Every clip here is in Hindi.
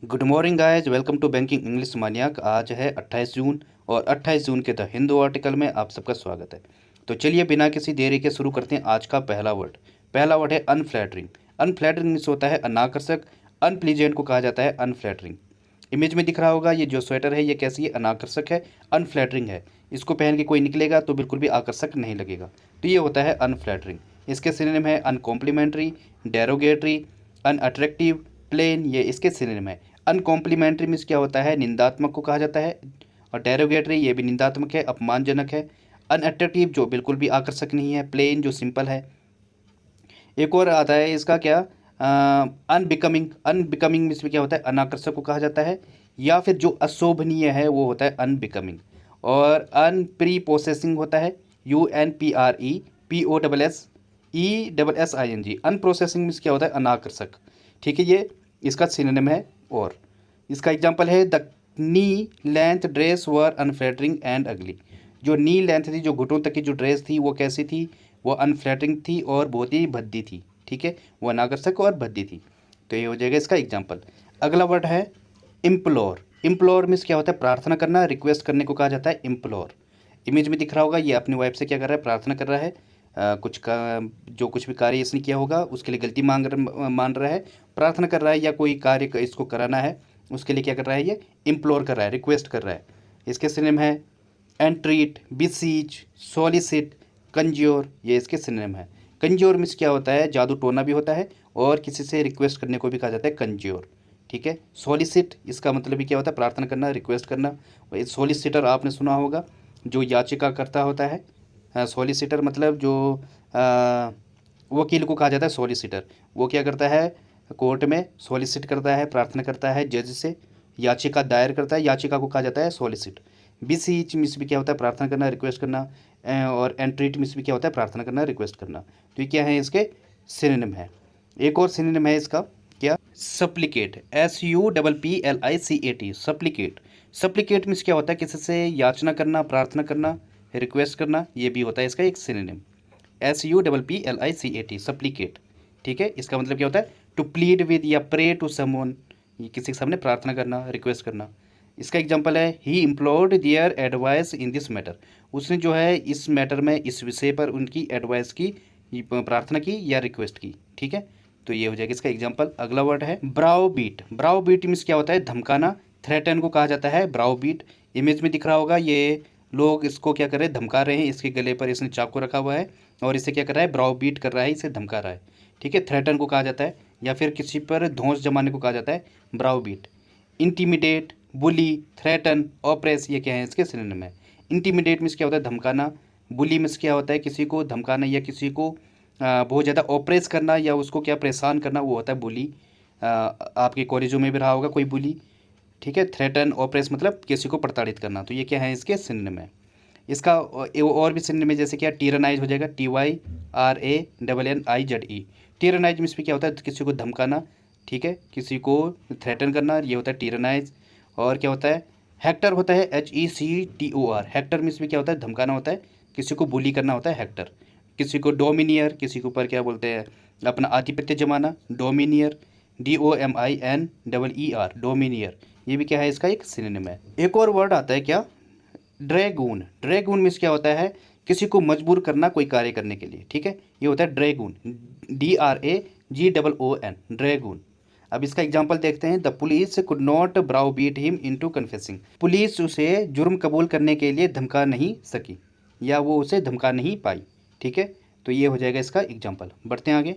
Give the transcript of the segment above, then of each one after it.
Good morning guys, welcome to banking English maniac. आज है 28 जून और 28 जून के द हिंदू आर्टिकल में आप सबका स्वागत है। तो चलिए बिना किसी देरी के शुरू करते हैं आज का पहला वर्ड है अनफ्लैटरिंग। अनफ्लैटरिंग मीन्स होता है अनाकर्षक। अनप्लीजेंट को कहा जाता है अनफ्लैटरिंग। इमेज में दिख रहा होगा ये जो स्वेटर है ये कैसी है, अनाकर्षक है, अनफ्लैटरिंग है। इसको पहन के कोई निकलेगा तो बिल्कुल भी आकर्षक नहीं लगेगा, तो ये होता है अनफ्लैटरिंग। इसके सिनोनिम है अनकॉम्प्लीमेंट्री, डेरोगेटरी, अनअट्रैक्टिव, प्लेन, ये इसके सिनोनिम है। अनकॉम्प्लीमेंट्री मीन्स क्या होता है, निंदात्मक को कहा जाता है, और डेरोगेटरी ये भी निंदात्मक है, अपमानजनक है। अनअट्रैक्टिव जो बिल्कुल भी आकर्षक नहीं है। प्लेन जो सिंपल है। एक और आता है इसका क्या, अनबिकमिंग। अनबिकमिंग मीन्स क्या होता है, अनाकर्षक को कहा जाता है, या फिर जो अशोभनीय है वो होता है अनबिकमिंग। और अनप्रीपोसेसिंग होता है UNPREPOSSESSING। अनप्रोसेसिंग मीन्स क्या होता है, अनाकर्षक। ठीक है, ये इसका सिनोनिम है। और इसका एग्जांपल है the knee length dress were unflattering and ugly. जो नी लेंथ थी, जो घुटनों तक की जो ड्रेस थी वो कैसी थी, वो अनफ्लैटरिंग थी और बहुत ही भद्दी थी। ठीक है, वो अनाकर्षक और भद्दी थी। तो ये हो जाएगा इसका एग्जांपल। अगला वर्ड है इम्प्लोर। इम्प्लोर मीन्स क्या होता है, प्रार्थना करना, रिक्वेस्ट करने को कहा जाता है इम्प्लोर। इमेज में दिख रहा होगा ये अपनी वाइफ से क्या कर रहा है, प्रार्थना कर रहा है। कुछ का जो कुछ भी कार्य इसने किया होगा उसके लिए गलती मान रहा है, प्रार्थना कर रहा है, या कोई कार्य इसको कराना है उसके लिए क्या कर रहा है, ये इम्प्लोर कर रहा है, रिक्वेस्ट कर रहा है। इसके सिनोनिम है एंट्रीट, बिसीच, सॉलिसिट, कंज्योर, ये इसके सिनोनिम है। कंज्योर मीन्स क्या होता है, जादू टोना भी होता है, और किसी से रिक्वेस्ट करने को भी कहा जाता है कंज्योर। ठीक है, सॉलिसिट इसका मतलब भी क्या होता है, प्रार्थना करना, रिक्वेस्ट करना। सॉलिसिटर आपने सुना होगा, जो याचिका करता होता है। सॉलिसिटर मतलब जो वकील को कहा जाता है सॉलिसिटर। वो क्या करता है, कोर्ट में सॉलिसिट करता है, प्रार्थना करता है जज से, याचिका दायर करता है, याचिका को कहा जाता है सॉलिसिट। बिसीच मिस भी क्या होता है, प्रार्थना करना, रिक्वेस्ट करना। और एंट्रीट मिस भी क्या होता है, प्रार्थना करना, रिक्वेस्ट करना। तो ये क्या है, इसके सिनोनिम है। एक और सिनोनिम है इसका क्या, सप्लिकेट। SUPPLICAT, सप्लिकेट। सप्लिकेट मीन्स क्या होता है, किसी से याचना करना, प्रार्थना करना, रिक्वेस्ट करना, ये भी होता है इसका एक सिनोनिम। SUPPLICAT, सप्लिकेट। ठीक है, इसका मतलब क्या होता है, टू प्लीड विद या प्रे टू समवन, ये किसी के सामने प्रार्थना करना, रिक्वेस्ट करना। इसका एग्जांपल है he implored their advice in this matter. उसने जो है इस मैटर में, इस विषय पर उनकी एडवाइस की, प्रार्थना की या रिक्वेस्ट की। ठीक है, तो ये हो जाएगा इसका एग्जांपल। अगला वर्ड है ब्राउ बीट। ब्राउ बीट मीन्स क्या होता है, धमकाना, थ्रेटन को कहा जाता है ब्राउ बीट। इमेज में दिख रहा होगा ये लोग इसको क्या कर रहे हैं, धमका रहे हैं। इसके गले पर इसने चाकू रखा हुआ है और इसे क्या कर रहा है, ब्राउ बीट कर रहा है, इसे धमका रहा है। ठीक है, थ्रेटन को कहा जाता है, या फिर किसी पर धौंस जमाने को कहा जाता है ब्राउ बीट। इंटीमिडेट, बुली, थ्रेटन, ऑप्रेस, ये क्या है, इसके सिनोनिम है। इंटीमिडेट मीन्स क्या होता है, धमकाना। बुली मीन्स क्या होता है, किसी को धमकाना या किसी को बहुत ज़्यादा ऑप्रेस करना या उसको क्या परेशान करना, वो होता है बुली। आपके कॉलेजों में भी रहा होगा कोई बुली। ठीक है, थ्रेटन, ऑप्रेस मतलब किसी को प्रताड़ित करना। तो ये क्या है, इसके सिनोनिम है। इसका और भी सिनोनिम है, जैसे क्या टीरनाइज हो जाएगा, TYRANNIZE। टीरनाइज मीन्स भी क्या होता है, किसी को धमकाना। ठीक है, किसी को थ्रेटन करना, ये होता है टीरनाइज। और क्या होता है, हेक्टर होता है, HECTOR। हेक्टर मीन्स भी क्या होता है, धमकाना होता है, किसी को बुली करना होता है हेक्टर। किसी को डोमिनियर, किसी के ऊपर क्या बोलते हैं, अपना आधिपत्य जमाना, डोमिनियर, DOMINER, डोमिनियर, ये भी क्या है, इसका एक सिनोनिम है। एक और वर्ड आता है क्या, ड्रैगून। ड्रैगून मीन्स क्या होता है, किसी को मजबूर करना कोई कार्य करने के लिए। ठीक है, ये होता है ड्रैगून, DRAGOON, ड्रैगून। अब इसका एग्जांपल देखते हैं। The police could not browbeat him into confessing. Police उसे जुर्म कबूल करने के लिए धमका नहीं सकी, या वो उसे धमका नहीं पाई। ठीक है, तो ये हो जाएगा इसका एग्जांपल। बढ़ते हैं आगे।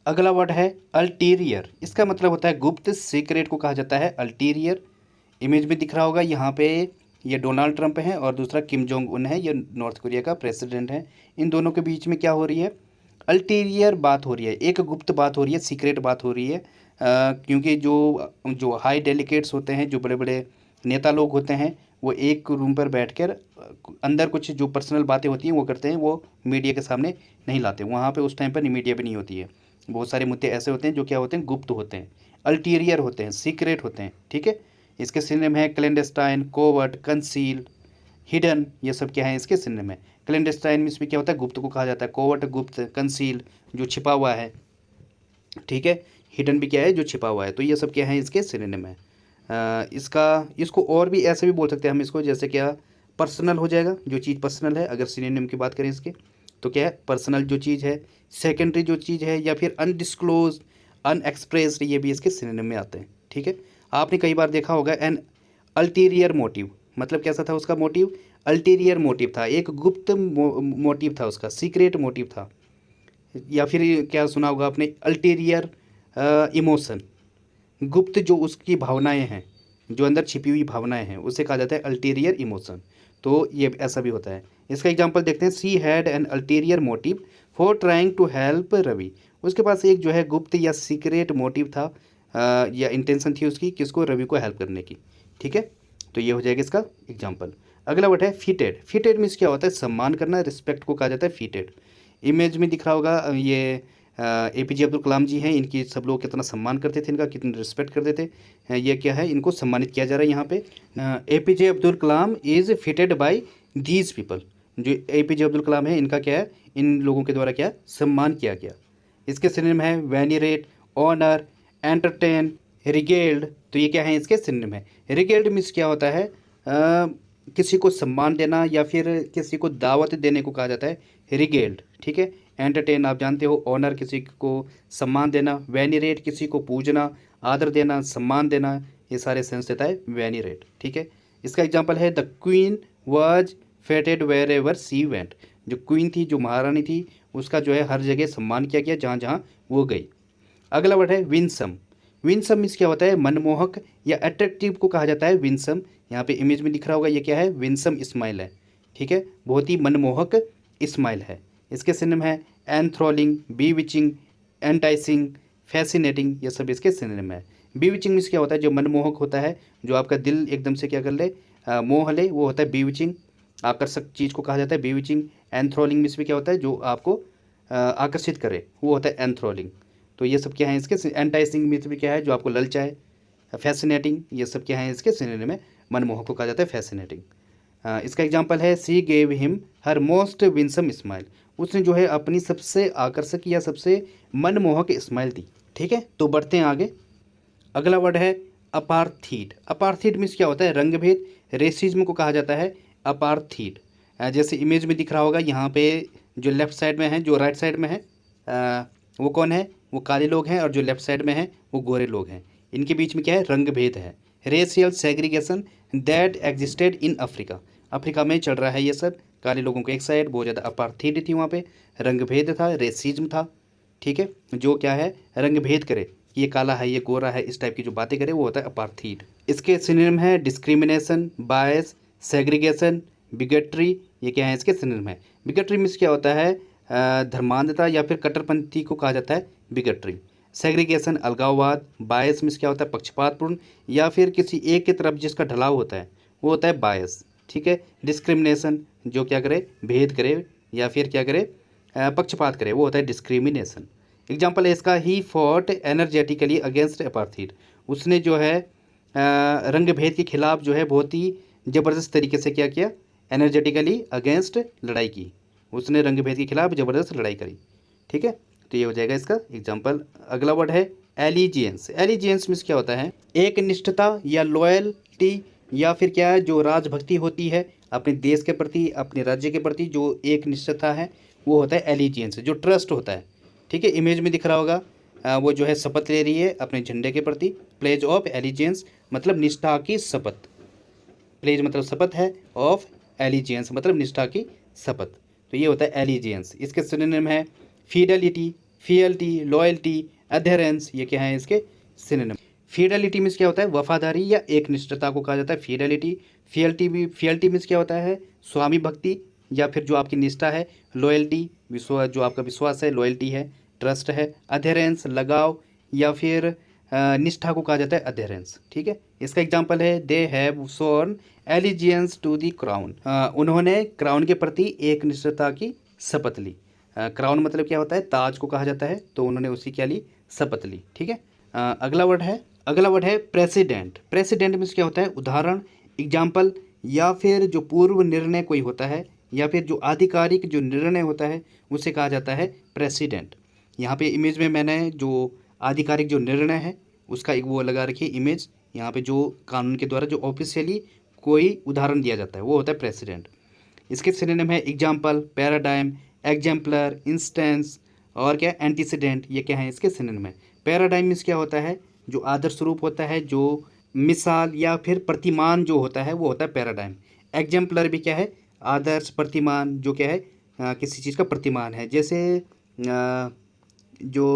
अगला वर्ड है अल्टीरियर। इसका मतलब होता है गुप्त, सीक्रेट को कहा जाता है अल्टीरियर। इमेज में दिख रहा होगा यहाँ पे ये डोनाल्ड ट्रंप है और दूसरा किम जोंग उन है, ये नॉर्थ कोरिया का प्रेसिडेंट है। इन दोनों के बीच में क्या हो रही है, अल्टीरियर बात हो रही है, एक गुप्त बात हो रही है, सीक्रेट बात हो रही है। क्योंकि जो जो हाई डेलीगेट्स होते हैं, जो बड़े बड़े नेता लोग होते हैं, वो एक रूम पर बैठकर अंदर कुछ जो पर्सनल बातें होती हैं वो करते हैं, वो मीडिया के सामने नहीं लाते। वहाँ पे उस टाइम पर मीडिया भी नहीं होती है। बहुत सारे मुद्दे ऐसे होते हैं जो क्या होते हैं, गुप्त होते हैं, अल्टीरियर होते हैं, सीक्रेट होते हैं। ठीक है, इसके सिनोनिम है क्लैंडस्टाइन, कोवर्ट, कंसील, हिडन, ये सब क्या है, इसके सिनोनिम है। क्लैंडस्टाइन मीन्स भी क्या होता है, गुप्त को कहा जाता है, कोवर्ट गुप्त, कंसील जो छिपा हुआ है। ठीक है, हिडन भी क्या है, जो छिपा हुआ है। तो ये सब क्या है, इसके सिनोनिम है। इसको और भी ऐसे भी बोल सकते हैं हम इसको, जैसे क्या पर्सनल हो जाएगा, जो चीज़ पर्सनल है, अगर सिनोनिम की बात करें इसके तो क्या है, पर्सनल जो चीज़ है, सेकेंडरी जो चीज़ है, या फिर अनडिस्क्लोज, अनएक्सप्रेस्ड, ये भी इसके सिनोनिम में आते हैं। ठीक है, आपने कई बार देखा होगा एन अल्टीरियर मोटिव, मतलब कैसा था उसका मोटिव, अल्टीरियर मोटिव था, एक गुप्त मोटिव था उसका, सीक्रेट मोटिव था। या फिर क्या सुना होगा आपने, अल्टीरियर इमोशन, गुप्त जो उसकी भावनाएं हैं, जो अंदर छिपी हुई भावनाएं हैं, उसे कहा जाता है अल्टीरियर इमोशन। तो ये ऐसा भी होता है। इसका एग्जांपल देखते हैं, she had an ulterior motive for trying to help Ravi. उसके पास एक जो है गुप्त या सीक्रेट मोटिव था, या इंटेंशन थी उसकी, किसको, रवि को हेल्प करने की। ठीक है, तो ये हो जाएगा इसका एग्जाम्पल। अगला वर्ड है फीटेड। फीटेड मीन्स क्या होता है, सम्मान करना, रिस्पेक्ट को कहा जाता है फीटेड। इमेज में दिख रहा होगा, ये APJ अब्दुल कलाम जी हैं, इनकी सब लोग कितना सम्मान करते थे, इनका कितना रिस्पेक्ट करते थे। ये क्या है, इनको सम्मानित किया जा रहा है यहाँ पे। APJ Abdul Kalam is feted by these people. जो APJ अब्दुल कलाम है, इनका क्या है, इन लोगों के द्वारा क्या सम्मान किया गया। इसके सिनोनिम है वेनिरेट, ऑनर, एंटरटेन, रिगेल्ड। तो ये क्या है, इसके सिनोनिम है। रिगेल्ड मीन्स क्या होता है, किसी को सम्मान देना या फिर किसी को दावत देने को कहा जाता है रिगेल्ड। ठीक है, एंटरटेन आप जानते हो, ऑनर किसी को सम्मान देना, वेनिरेट किसी को पूजना, आदर देना, सम्मान देना, ये सारे सेंस देता है वेनिरेट। ठीक है, इसका एग्जांपल है the queen was feted wherever she went. जो क्वीन थी, जो महारानी थी, उसका जो है हर जगह सम्मान किया गया जहाँ जहाँ वो गई। अगला वर्ड है विंसम। विंसम मीन्स क्या होता है, मनमोहक या अट्रैक्टिव को कहा जाता है विंसम। यहाँ पे इमेज में दिख रहा होगा, ये क्या है, विंसम स्माइल है। ठीक है, बहुत ही मनमोहक स्माइल है। इसके सिनोनिम है एंथ्रोलिंग, बीविचिंग, एंटाइसिंग, फैसिनेटिंग, ये सब इसके सिनोनिम है। बीविचिंग मीन्स क्या होता है, जो मनमोहक होता है, जो आपका दिल एकदम से क्या कर ले, मोह ले, वो होता है बीविचिंग। आकर्षक चीज़ को कहा जाता है बीविचिंग। एंथ्रोलिंग मीन्स भी क्या होता है, जो आपको आकर्षित करे, वो होता है एंथ्रोलिंग। तो ये सब क्या है इसके। एंटाइसिंग मीन्स भी क्या है, जो आपको ललचाए। फैसिनेटिंग, ये सब क्या है इसके सिनोनिम में, मनमोहक को कहा जाता है फैसिनेटिंग। इसका एग्जांपल है सी gave him her most Winsome smile. उसने जो है अपनी सबसे आकर्षक या सबसे मनमोहक स्माइल दी। ठीक है, तो बढ़ते हैं आगे। अगला वर्ड है अपार्थीड। अपार्थीड मीन्स क्या होता है, रंगभेद, रेसिज्म को कहा जाता है अपार्थीड। जैसे इमेज में दिख रहा होगा, यहाँ पे जो लेफ्ट साइड में है, जो राइट साइड में है, वो कौन है, वो काले लोग हैं, और जो लेफ्ट साइड में है वो गोरे लोग हैं। इनके बीच में क्या है, रंगभेद है। Racial segregation that existed in Africa. Africa में चल रहा है ये सब। काले लोगों को एक साइड, बहुत ज़्यादा अपार्थीड थी, वहाँ पे रंगभेद था, रेसिज्म था। ठीक है, जो क्या है, रंगभेद करे, ये काला है, ये गोरा है, इस टाइप की जो बातें करे, वो होता है अपार्थीड। इसके सिनोनिम है डिस्क्रिमिनेशन, बायस, सेग्रीगेशन, बिगेट्री। ये क्या है, इसके सिनोनिम है। बिगेट्री मीन्स क्या होता है, धर्मांधता या फिर कट्टरपंथी को कहा जाता है बिगेट्री। सेग्रीगेशन अलगाववाद। बायस मीन्स क्या होता है, पक्षपातपूर्ण या फिर किसी एक की तरफ जिसका ढलाव होता है, वो होता है बायस। ठीक है, डिस्क्रिमिनेशन, जो क्या करे, भेद करे या फिर क्या करे, पक्षपात करे, वो होता है डिस्क्रिमिनेशन। एग्जाम्पल है इसका, he fought energetically against apartheid. उसने जो है रंग भेद के खिलाफ जो है बहुत ही ज़बरदस्त तरीके से क्या किया, एनर्जेटिकली अगेंस्ट लड़ाई की। उसने रंग भेद के खिलाफ ज़बरदस्त लड़ाई करी। ठीक है, तो ये हो जाएगा इसका एग्जाम्पल। अगला वर्ड है एलिजियंस। एलिजियंस मीन्स क्या होता है, एक निष्ठता या लॉयल्टी या फिर क्या है, जो राजभक्ति होती है अपने देश के प्रति, अपने राज्य के प्रति, जो एक निष्ठता है, वो होता है एलिजियंस, जो ट्रस्ट होता है। ठीक है, इमेज में दिख रहा होगा, वो जो है शपथ ले रही है अपने झंडे के प्रति। प्लेज ऑफ एलिजियंस मतलब निष्ठा की शपथ। प्लेज मतलब शपथ है, ऑफ एलिजियंस मतलब निष्ठा की शपथ। तो ये होता है एलिजियंस। इसके सिनोनिम है फिडेलिटी, फियल्टी, लॉयल्टी, अधेरेंस। ये क्या है इसके सिनोनिम। फिडेलिटी मीन्स क्या होता है, वफादारी या एक निष्ठता को कहा जाता है फिडेलिटी। फियल्टी मीन्स क्या होता है, स्वामी भक्ति या फिर जो आपकी निष्ठा है। लॉयल्टी, विश्वास, जो आपका विश्वास है, लॉयल्टी है, ट्रस्ट है। अधेरेंस, लगाव या फिर निष्ठा को कहा जाता है अधेरेंस। ठीक है, इसका एग्जाम्पल है they have sworn allegiance to the crown. उन्होंने क्राउन के प्रति एक निष्ठता की शपथ ली। क्राउन मतलब क्या होता है, ताज को कहा जाता है, तो उन्होंने उसी क्या ली, शपथ ली। ठीक है, अगला वर्ड है प्रेसिडेंट। प्रेसिडेंट मीन्स क्या होता है, उदाहरण, एग्जाम्पल या फिर जो पूर्व निर्णय कोई होता है या फिर जो आधिकारिक जो निर्णय होता है, उसे कहा जाता है प्रेसिडेंट। यहाँ पे इमेज में मैंने जो आधिकारिक जो निर्णय है उसका एक वो लगा रखिए इमेज यहाँ पे, जो कानून के द्वारा जो ऑफिशियली कोई उदाहरण दिया जाता है वो होता है प्रेसिडेंट। इसके सिनोनिम है एग्जाम्पल, पैराडाइम, एग्जाम्पलर, इंस्टेंस और क्या एंटीसीडेंट, ये क्या है इसके सिनोनिम है। पैराडाइम मीन्स क्या होता है, जो आदर्श रूप होता है, जो मिसाल या फिर प्रतिमान जो होता है वो होता है पैराडाइम। एग्जाम्पलर भी क्या है, आदर्श, प्रतिमान, जो क्या है किसी चीज़ का प्रतिमान है। जैसे जो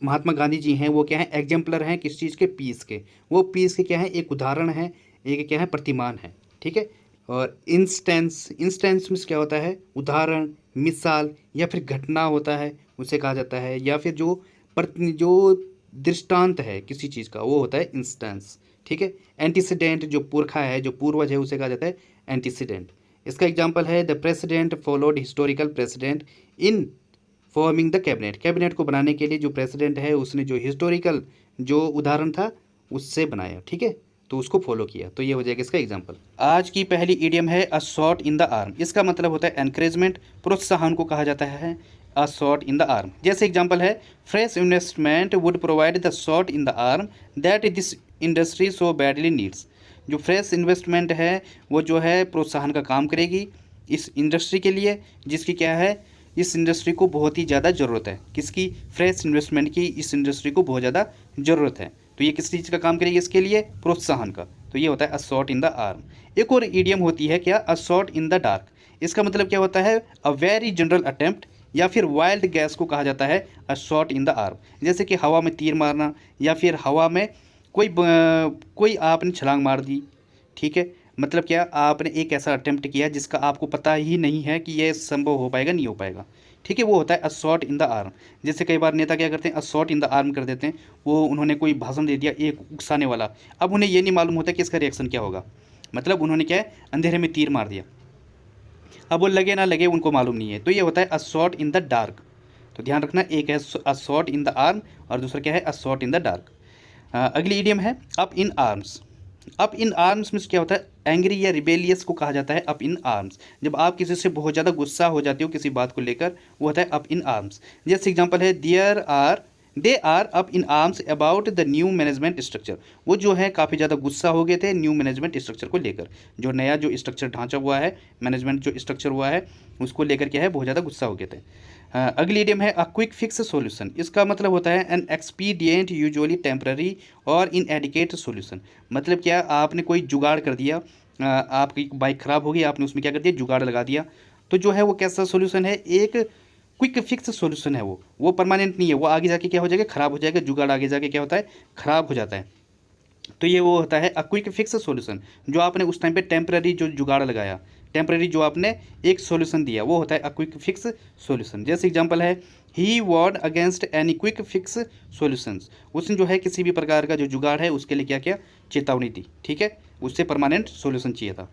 महात्मा गांधी जी हैं वो क्या है, एग्जाम्पलर हैं किस चीज़ के, पीस के। वो पीस के क्या है, एक उदाहरण है, एक क्या है प्रतिमान है, ठीक है। और इंस्टेंस, इंस्टेंस मीन्स क्या होता है, उदाहरण, मिसाल या फिर घटना होता है उसे कहा जाता है, या फिर जो दृष्टांत है किसी चीज़ का वो होता है इंस्टेंस, ठीक है। एंटीसीडेंट जो पुरखा है, जो पूर्वज है उसे कहा जाता है एंटीसीडेंट। इसका एग्जाम्पल है the president followed historical president in forming the cabinet. Cabinet को बनाने के लिए जो प्रेसिडेंट है उसने जो हिस्टोरिकल जो उदाहरण था उससे बनाया, ठीक है, तो उसको फॉलो किया, तो ये हो जाएगा इसका एग्जाम्पल। आज की पहली इडियम है a shot in the arm. इसका मतलब होता है एनकरेजमेंट, प्रोत्साहन को कहा जाता है a shot in the arm. जैसे एग्जाम्पल है fresh investment would provide the shot in the arm that this industry so badly needs. जो फ्रेश इन्वेस्टमेंट है वो जो है प्रोत्साहन का काम करेगी इस इंडस्ट्री के लिए, जिसकी क्या है, इस इंडस्ट्री को बहुत ही ज़्यादा ज़रूरत है। किसकी, फ्रेश इन्वेस्टमेंट की इस इंडस्ट्री को बहुत ज़्यादा ज़रूरत है। तो ये किस चीज़ का काम करेगी इसके लिए, प्रोत्साहन का। तो ये होता है a shot in the arm. एक और ईडियम होती है क्या, a shot in the dark. इसका मतलब क्या होता है, अ वेरी जनरल अटेम्प्ट या फिर वाइल्ड गैस को कहा जाता है a shot in the arm. जैसे कि हवा में तीर मारना या फिर हवा में कोई आपने छलांग मार दी, ठीक है, मतलब क्या, आपने एक ऐसा अटेम्प्ट किया जिसका आपको पता ही नहीं है कि यह संभव हो पाएगा नहीं हो पाएगा, ठीक है, वो होता है a shot in the arm. जैसे कई बार नेता क्या करते हैं, a shot in the arm कर देते हैं। वो उन्होंने कोई भाषण दे दिया एक उकसाने वाला, अब उन्हें ये नहीं मालूम होता कि इसका रिएक्शन क्या होगा, मतलब उन्होंने क्या है, अंधेरे में तीर मार दिया, अब वो लगे ना लगे उनको मालूम नहीं है। तो ये होता है a shot in the dark. तो ध्यान रखना, एक है a shot in the arm और दूसरा क्या है, a shot in the dark. अगली इडियम है up in arms. Up in arms में क्या होता है, एंग्री या रिबेलियस को कहा जाता है अप इन आर्म्स। जब आप किसी से बहुत ज़्यादा गुस्सा हो जाते हो किसी बात को लेकर, वो होता है अप इन आर्म्स। जैसे एग्जांपल है they are up in arms about the new management structure. वो जो है काफ़ी ज़्यादा गुस्सा हो गए थे न्यू मैनेजमेंट स्ट्रक्चर को लेकर। जो नया जो स्ट्रक्चर ढांचा हुआ है, मैनेजमेंट जो स्ट्रक्चर हुआ है उसको लेकर क्या है, बहुत ज़्यादा गुस्सा हो गए थे। अगली इडियम है अ क्विक फिक्स सॉल्यूशन। इसका मतलब होता है एन एक्सपीडिएंट यूजुअली टेम्पररी और इनएडिकेट सॉल्यूशन। मतलब क्या, आपने कोई जुगाड़ कर दिया, आपकी बाइक ख़राब हो गई, आपने उसमें क्या कर दिया, जुगाड़ लगा दिया। तो जो है वो कैसा सॉल्यूशन है, एक क्विक फिक्स सॉल्यूशन है। वो परमानेंट नहीं है, वो आगे जाके क्या हो जाएगा, ख़राब हो जाएगा। जुगाड़ आगे जाके क्या होता है, ख़राब हो जाता है। तो ये वो होता है अ क्विक फिक्स सॉल्यूशन। जो आपने उस टाइम पे टेम्पररी जो जुगाड़ लगाया, टेम्पररी जो आपने एक सॉल्यूशन दिया, वो होता है अ क्विक फिक्स सॉल्यूशन। जैसे एग्जांपल है he warned against any quick fix solutions. उसने जो है किसी भी प्रकार का जो जुगाड़ है उसके लिए क्या किया, चेतावनी दी, ठीक है, उससे परमानेंट सॉल्यूशन चाहिए था।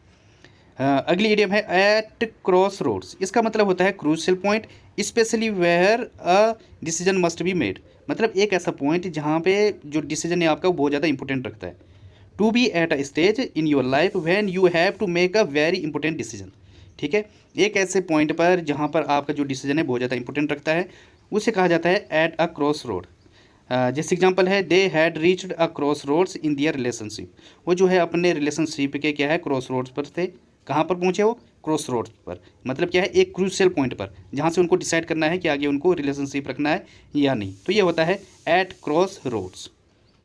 अगली इडियम है एट क्रॉस रोड्स। इसका मतलब होता है crucial point, especially where a decision must be made. मतलब एक ऐसा पॉइंट जहाँ पे जो डिसीजन है आपका वो बहुत ज़्यादा इंपॉर्टेंट रखता है। To be at a stage in your life when you have to make a very important decision, ठीक है, एक ऐसे पॉइंट पर जहाँ पर आपका जो डिसीजन है बहुत ज़्यादा इंपॉर्टेंट रखता है, उसे कहा जाता है एट अ क्रॉस रोड। जैसे एग्जांपल है they had reached a cross roads in their relationship. वो जो है अपने रिलेशनशिप के क्या है, क्रॉस रोड्स पर थे। कहाँ पर पहुँचे वो, क्रॉस रोड्स पर। मतलब क्या है, एक क्रूशियल पॉइंट पर जहाँ से उनको डिसाइड करना है कि आगे उनको रिलेशनशिप रखना है या नहीं। तो ये होता है एट क्रॉस रोड्स।